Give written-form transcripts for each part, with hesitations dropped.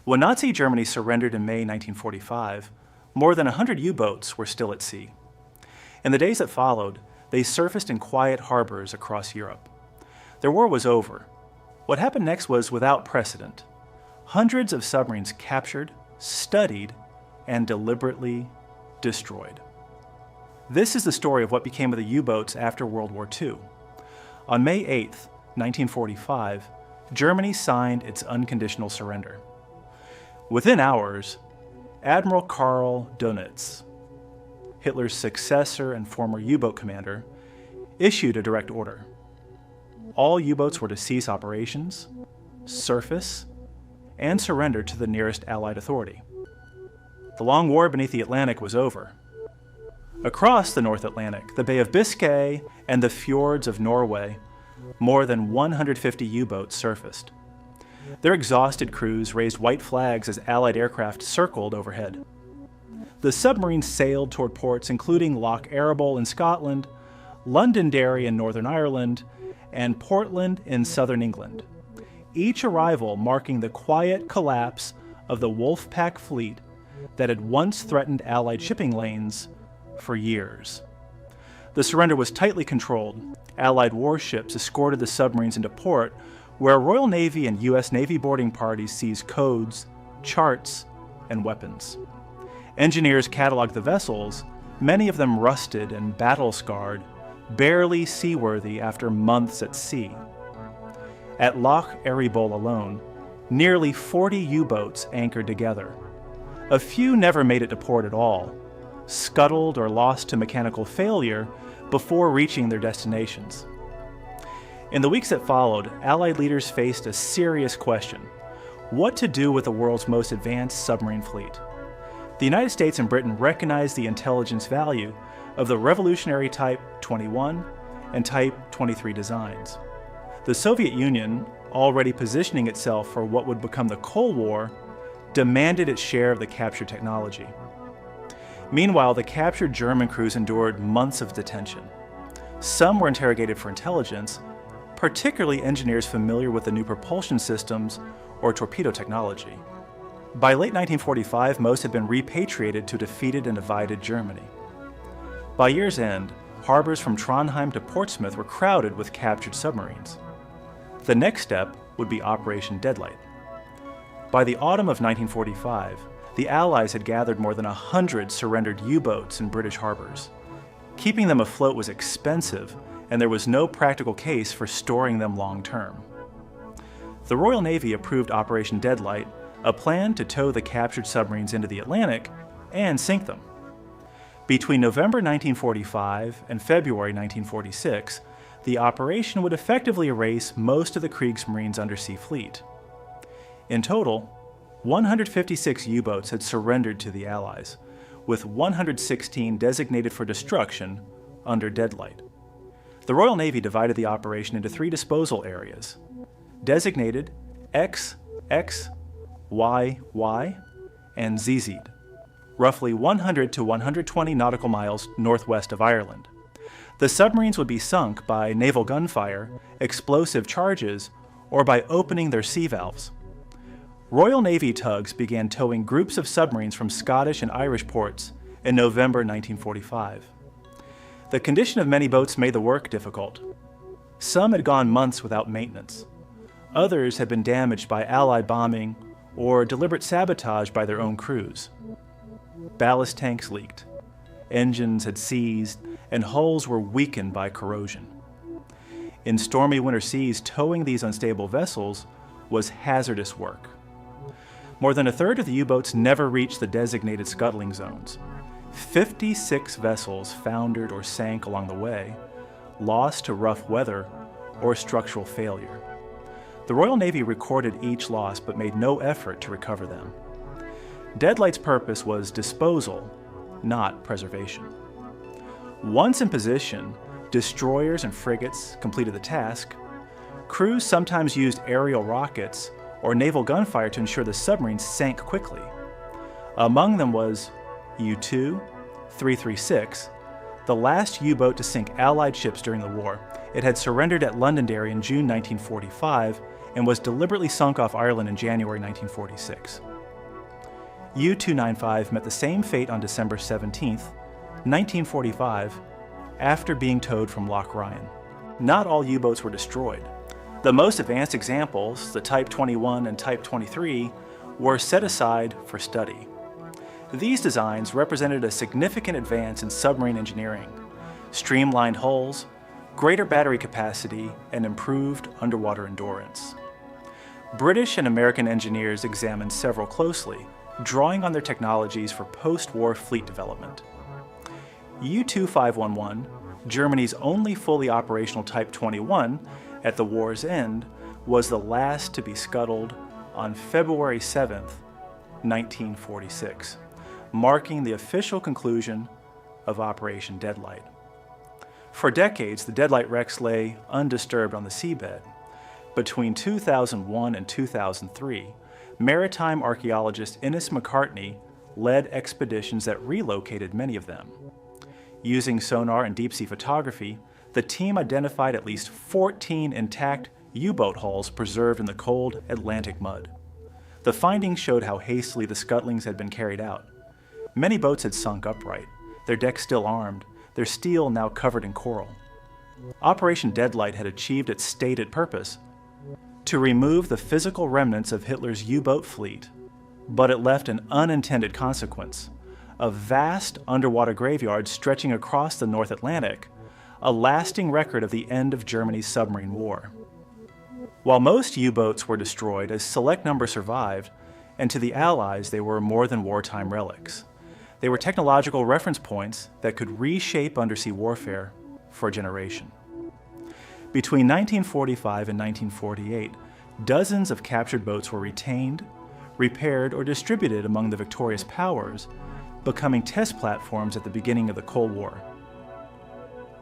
When Nazi Germany surrendered in May 1945, more than 100 U-boats were still at sea. In the days that followed, they surfaced in quiet harbors across Europe. Their war was over. What happened next was without precedent. Hundreds of submarines captured, studied, and deliberately destroyed. This is the story of what became of the U-boats after World War II. On May 8, 1945, Germany signed its unconditional surrender. Within hours, Admiral Karl Dönitz, Hitler's successor and former U-boat commander, issued a direct order. All U-boats were to cease operations, surface, and surrender to the nearest Allied authority. The long war beneath the Atlantic was over. Across the North Atlantic, the Bay of Biscay and the fjords of Norway, more than 150 U-boats surfaced. Their exhausted crews raised white flags as Allied aircraft circled overhead. The submarines sailed toward ports including Loch Arable in Scotland, Londonderry in Northern Ireland, and Portland in southern England, each arrival marking the quiet collapse of the Wolfpack fleet that had once threatened Allied shipping lanes for years. The surrender was tightly controlled. Allied warships escorted the submarines into port, where Royal Navy and U.S. Navy boarding parties seized codes, charts, and weapons. Engineers cataloged the vessels, many of them rusted and battle-scarred, barely seaworthy after months at sea. At Loch Arable alone, nearly 40 U-boats anchored together. A few never made it to port at all, scuttled or lost to mechanical failure before reaching their destinations. In the weeks that followed, Allied leaders faced a serious question: what to do with the world's most advanced submarine fleet. The United States and Britain recognized the intelligence value of the revolutionary Type 21 and Type 23 designs. The Soviet Union, already positioning itself for what would become the Cold War, demanded its share of the captured technology. Meanwhile, the captured German crews endured months of detention. Some were interrogated for intelligence, particularly engineers familiar with the new propulsion systems or torpedo technology. By late 1945, most had been repatriated to defeated and divided Germany. By year's end, harbors from Trondheim to Portsmouth were crowded with captured submarines. The next step would be Operation Deadlight. By the autumn of 1945, the Allies had gathered more than 100 surrendered U-boats in British harbors. Keeping them afloat was expensive, and there was no practical case for storing them long-term. The Royal Navy approved Operation Deadlight, a plan to tow the captured submarines into the Atlantic and sink them. Between November 1945 and February 1946, the operation would effectively erase most of the Kriegsmarine's undersea fleet. In total, 156 U-boats had surrendered to the Allies, with 116 designated for destruction under Deadlight. The Royal Navy divided the operation into 3 disposal areas, designated X, X, Y, Y, and ZZ, roughly 100 to 120 nautical miles northwest of Ireland. The submarines would be sunk by naval gunfire, explosive charges, or by opening their sea valves. Royal Navy tugs began towing groups of submarines from Scottish and Irish ports in November 1945. The condition of many boats made the work difficult. Some had gone months without maintenance. Others had been damaged by Allied bombing or deliberate sabotage by their own crews. Ballast tanks leaked, engines had seized, and hulls were weakened by corrosion. In stormy winter seas, towing these unstable vessels was hazardous work. More than a third of the U-boats never reached the designated scuttling zones. 56 vessels foundered or sank along the way, lost to rough weather or structural failure. The Royal Navy recorded each loss but made no effort to recover them. Deadlight's purpose was disposal, not preservation. Once in position, destroyers and frigates completed the task. Crews sometimes used aerial rockets or naval gunfire to ensure the submarines sank quickly. Among them was U-2, 336, the last U-boat to sink Allied ships during the war. It had surrendered at Londonderry in June 1945 and was deliberately sunk off Ireland in January 1946. U-295 met the same fate on December 17, 1945, after being towed from Loch Ryan. Not all U-boats were destroyed. The most advanced examples, the Type 21 and Type 23, were set aside for study. These designs represented a significant advance in submarine engineering: streamlined hulls, greater battery capacity, and improved underwater endurance. British and American engineers examined several closely, drawing on their technologies for post-war fleet development. U-2511, Germany's only fully operational Type 21 at the war's end, was the last to be scuttled on February 7, 1946, marking the official conclusion of Operation Deadlight. For decades, the Deadlight wrecks lay undisturbed on the seabed. Between 2001 and 2003, maritime archaeologist Innes McCartney led expeditions that relocated many of them. Using sonar and deep-sea photography, the team identified at least 14 intact U-boat hulls preserved in the cold Atlantic mud. The findings showed how hastily the scuttlings had been carried out. Many boats had sunk upright, their decks still armed, their steel now covered in coral. Operation Deadlight had achieved its stated purpose: to remove the physical remnants of Hitler's U-boat fleet, but it left an unintended consequence: a vast underwater graveyard stretching across the North Atlantic, a lasting record of the end of Germany's submarine war. While most U-boats were destroyed, a select number survived, and to the Allies they were more than wartime relics. They were technological reference points that could reshape undersea warfare for a generation. Between 1945 and 1948, dozens of captured boats were retained, repaired, or distributed among the victorious powers, becoming test platforms at the beginning of the Cold War.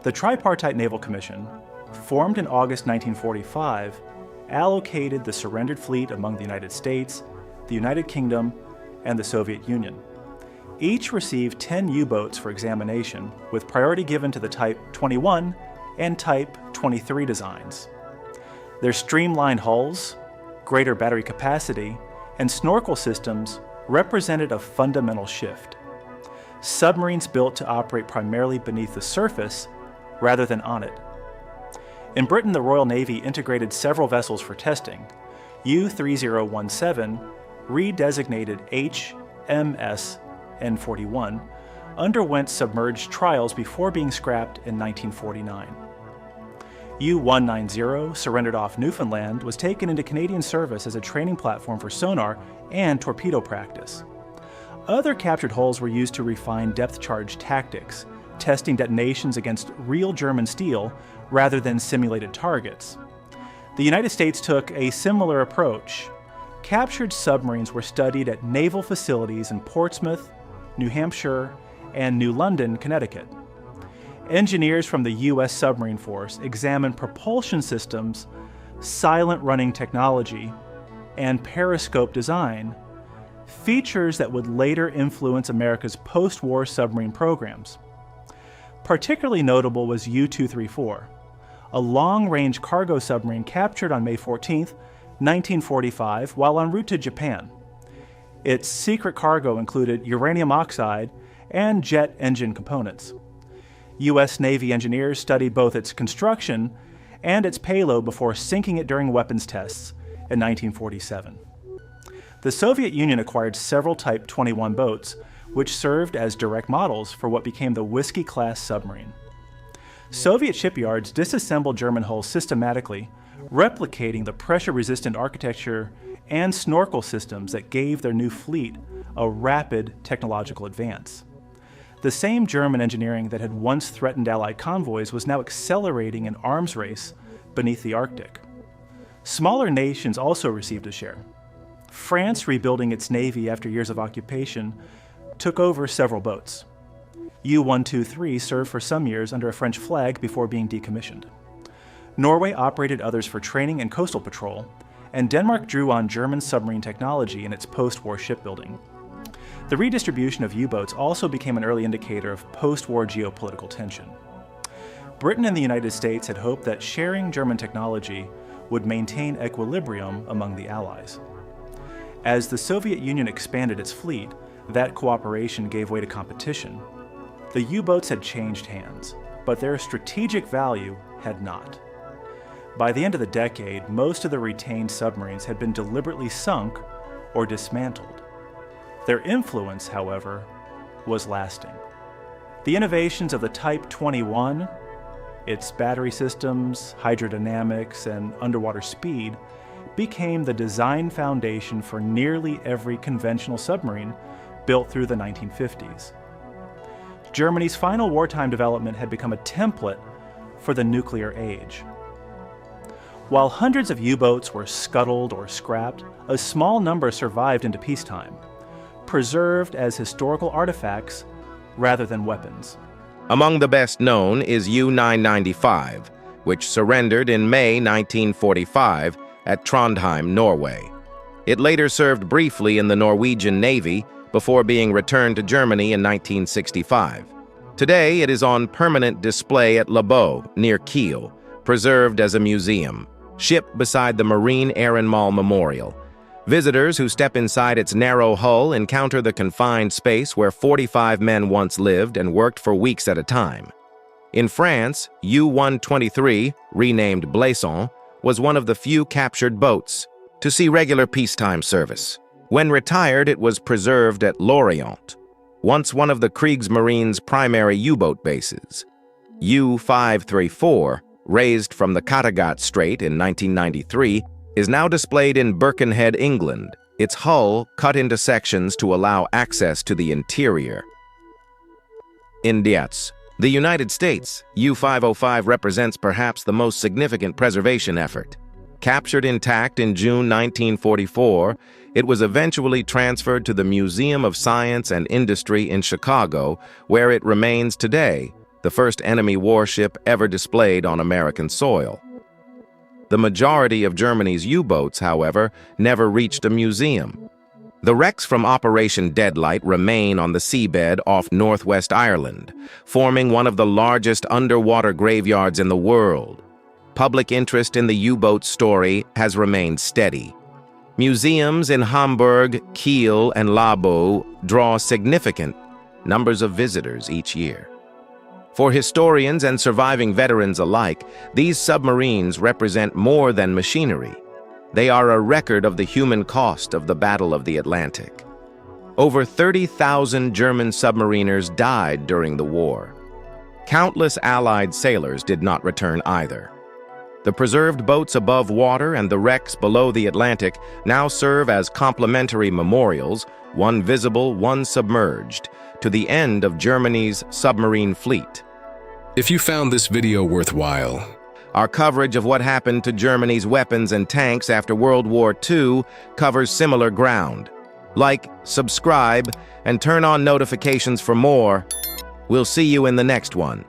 The Tripartite Naval Commission, formed in August 1945, allocated the surrendered fleet among the United States, the United Kingdom, and the Soviet Union. Each received 10 U-boats for examination, with priority given to the Type 21 and Type 23 designs. Their streamlined hulls, greater battery capacity, and snorkel systems represented a fundamental shift. Submarines built to operate primarily beneath the surface rather than on it. In Britain, the Royal Navy integrated several vessels for testing. U-3017, redesignated HMS N41, underwent submerged trials before being scrapped in 1949. U-190, surrendered off Newfoundland, was taken into Canadian service as a training platform for sonar and torpedo practice. Other captured hulls were used to refine depth charge tactics, testing detonations against real German steel rather than simulated targets. The United States took a similar approach. Captured submarines were studied at naval facilities in Portsmouth, New Hampshire, and New London, Connecticut. Engineers from the U.S. Submarine Force examined propulsion systems, silent running technology, and periscope design, features that would later influence America's post-war submarine programs. Particularly notable was U-234, a long-range cargo submarine captured on May 14, 1945, while en route to Japan. Its secret cargo included uranium oxide and jet engine components. U.S. Navy engineers studied both its construction and its payload before sinking it during weapons tests in 1947. The Soviet Union acquired several Type 21 boats, which served as direct models for what became the Whiskey-class submarine. Soviet shipyards disassembled German hulls systematically, replicating the pressure-resistant architecture and snorkel systems that gave their new fleet a rapid technological advance. The same German engineering that had once threatened Allied convoys was now accelerating an arms race beneath the Arctic. Smaller nations also received a share. France, rebuilding its navy after years of occupation, took over several boats. U-123 served for some years under a French flag before being decommissioned. Norway operated others for training and coastal patrol, and Denmark drew on German submarine technology in its post-war shipbuilding. The redistribution of U-boats also became an early indicator of post-war geopolitical tension. Britain and the United States had hoped that sharing German technology would maintain equilibrium among the Allies. As the Soviet Union expanded its fleet, that cooperation gave way to competition. The U-boats had changed hands, but their strategic value had not. By the end of the decade, most of the retained submarines had been deliberately sunk or dismantled. Their influence, however, was lasting. The innovations of the Type 21, its battery systems, hydrodynamics, and underwater speed, became the design foundation for nearly every conventional submarine built through the 1950s. Germany's final wartime development had become a template for the nuclear age. While hundreds of U-boats were scuttled or scrapped, a small number survived into peacetime, preserved as historical artifacts rather than weapons. Among the best known is U-995, which surrendered in May 1945 at Trondheim, Norway. It later served briefly in the Norwegian Navy before being returned to Germany in 1965. Today, it is on permanent display at Uboat, near Kiel, preserved as a museum, shipped beside the Marine Ehrenmal Memorial. Visitors who step inside its narrow hull encounter the confined space where 45 men once lived and worked for weeks at a time. In France, U-123, renamed Blason, was one of the few captured boats to see regular peacetime service. When retired, it was preserved at Lorient, once one of the Kriegsmarine's primary U-boat bases. U-534, raised from the Kattegat Strait in 1993, is now displayed in Birkenhead, England, its hull cut into sections to allow access to the interior. In Dietz, the United States, U-505 represents perhaps the most significant preservation effort. Captured intact in June 1944, it was eventually transferred to the Museum of Science and Industry in Chicago, where it remains today, the first enemy warship ever displayed on American soil. The majority of Germany's U-boats, however, never reached a museum. The wrecks from Operation Deadlight remain on the seabed off Northwest Ireland, forming one of the largest underwater graveyards in the world. Public interest in the U-boat story has remained steady. Museums in Hamburg, Kiel, and Labo draw significant numbers of visitors each year. For historians and surviving veterans alike, these submarines represent more than machinery. They are a record of the human cost of the Battle of the Atlantic. Over 30,000 German submariners died during the war. Countless Allied sailors did not return either. The preserved boats above water and the wrecks below the Atlantic now serve as complementary memorials, one visible, one submerged, to the end of Germany's submarine fleet. If you found this video worthwhile, our coverage of what happened to Germany's weapons and tanks after World War II covers similar ground. Like, subscribe, and turn on notifications for more. We'll see you in the next one.